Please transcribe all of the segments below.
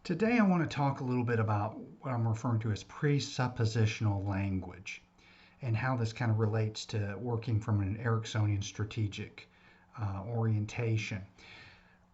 Today, I want to talk a little bit about what I'm referring to as presuppositional language and how this kind of relates to working from an Ericksonian strategic orientation.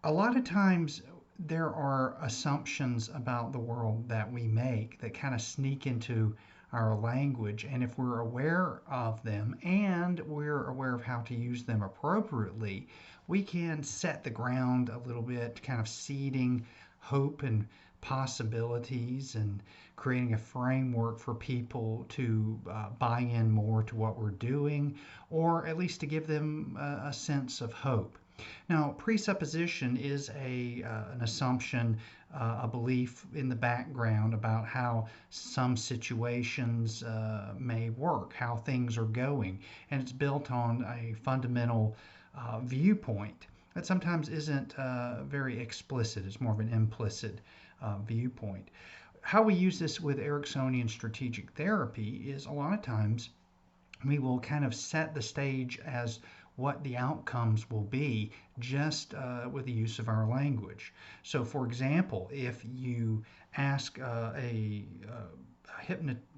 A lot of times, there are assumptions about the world that we make that kind of sneak into our language. And if we're aware of them and we're aware of how to use them appropriately, we can set the ground a little bit, kind of seeding hope and possibilities and creating a framework for people to buy in more to what we're doing, or at least to give them a sense of hope. Now, presupposition is an assumption, a belief in the background about how some situations may work, how things are going, and it's built on a fundamental viewpoint that sometimes isn't very explicit. It's more of an implicit viewpoint. How we use this with Ericksonian strategic therapy is a lot of times we will kind of set the stage as what the outcomes will be just with the use of our language. So, for example, if you ask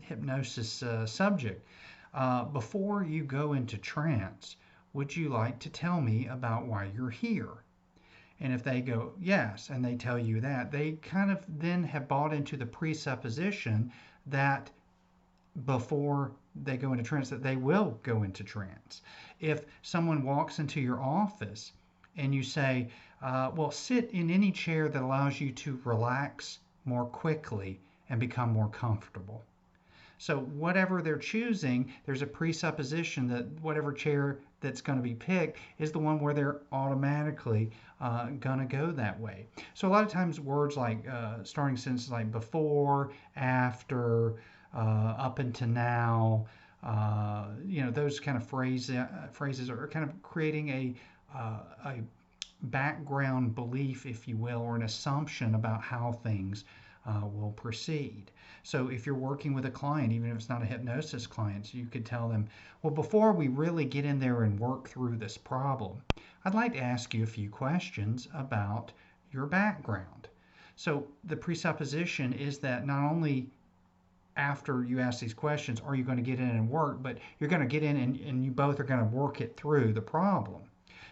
hypnosis subject, before you go into trance, would you like to tell me about why you're here? And if they go yes, and they tell you that, they kind of then have bought into the presupposition that before they go into trance that they will go into trance. If someone walks into your office and you say, well, sit in any chair that allows you to relax more quickly and become more comfortable. So whatever they're choosing, there's a presupposition that whatever chair that's going to be picked is the one where they're automatically going to go that way. So a lot of times words like starting sentences like before, after, up until now, those kind of phrases are kind of creating a background belief, if you will, or an assumption about how things will proceed. So if you're working with a client, even if it's not a hypnosis client, you could tell them, well, before we really get in there and work through this problem, I'd like to ask you a few questions about your background. So the presupposition is that not only after you ask these questions are you going to get in and work, but you're going to get in and you both are going to work it through the problem.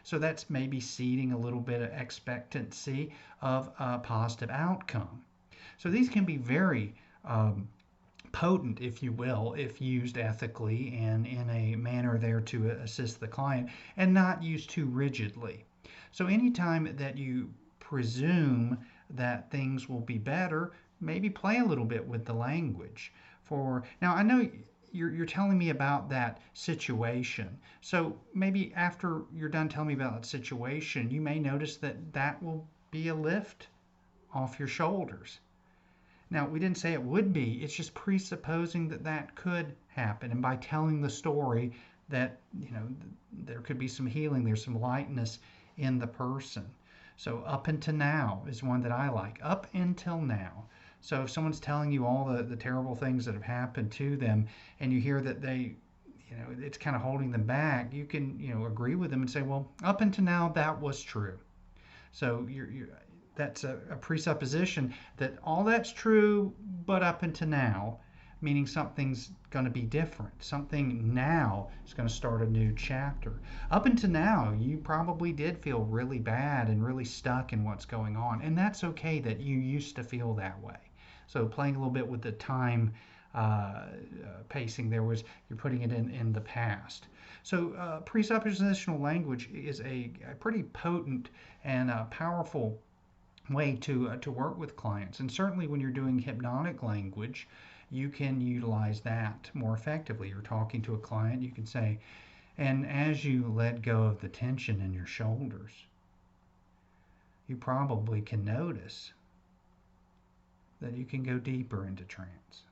So that's maybe seeding a little bit of expectancy of a positive outcome. So these can be very potent, if you will, if used ethically and in a manner there to assist the client and not used too rigidly. So anytime that you presume that things will be better, maybe play a little bit with the language. For now, I know you're telling me about that situation. So maybe after you're done telling me about that situation, you may notice that that will be a lift off your shoulders. Now, we didn't say it would be, it's just presupposing that that could happen. And by telling the story that, there could be some healing, there's some lightness in the person. So, up until now is one that I like. Up until now. So, if someone's telling you all the terrible things that have happened to them and you hear that it's kind of holding them back, you can, agree with them and say, well, up until now, that was true. So, that's a presupposition that all that's true, but up until now, meaning something's going to be different. Something now is going to start a new chapter. Up until now, you probably did feel really bad and really stuck in what's going on, and that's okay that you used to feel that way. So playing a little bit with the time pacing there was you're putting it in the past. So presuppositional language is a pretty potent and powerful way to work with clients. And certainly when you're doing hypnotic language, you can utilize that more effectively. You're talking to a client, you can say, and as you let go of the tension in your shoulders, you probably can notice that you can go deeper into trance.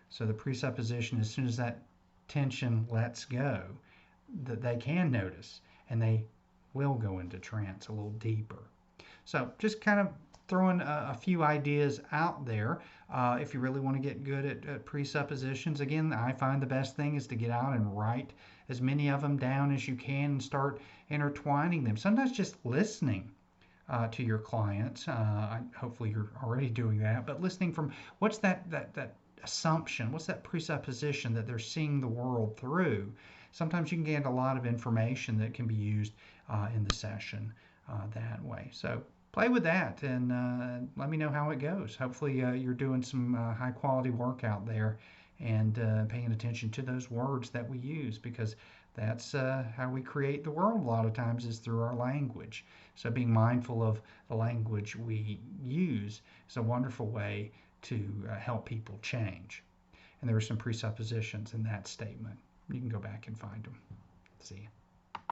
So the presupposition, as soon as that tension lets go, that they can notice and they will go into trance a little deeper. So just kind of throwing a few ideas out there. If you really want to get good at presuppositions, again, I find the best thing is to get out and write as many of them down as you can and start intertwining them. Sometimes just listening to your clients. Hopefully, you're already doing that. But listening from what's that assumption, what's that presupposition that they're seeing the world through. Sometimes you can get a lot of information that can be used in the session that way. So play with that and let me know how it goes. Hopefully, you're doing some high quality work out there and paying attention to those words that we use because that's how we create the world a lot of times is through our language. So being mindful of the language we use is a wonderful way to help people change. And there are some presuppositions in that statement. You can go back and find them. See you.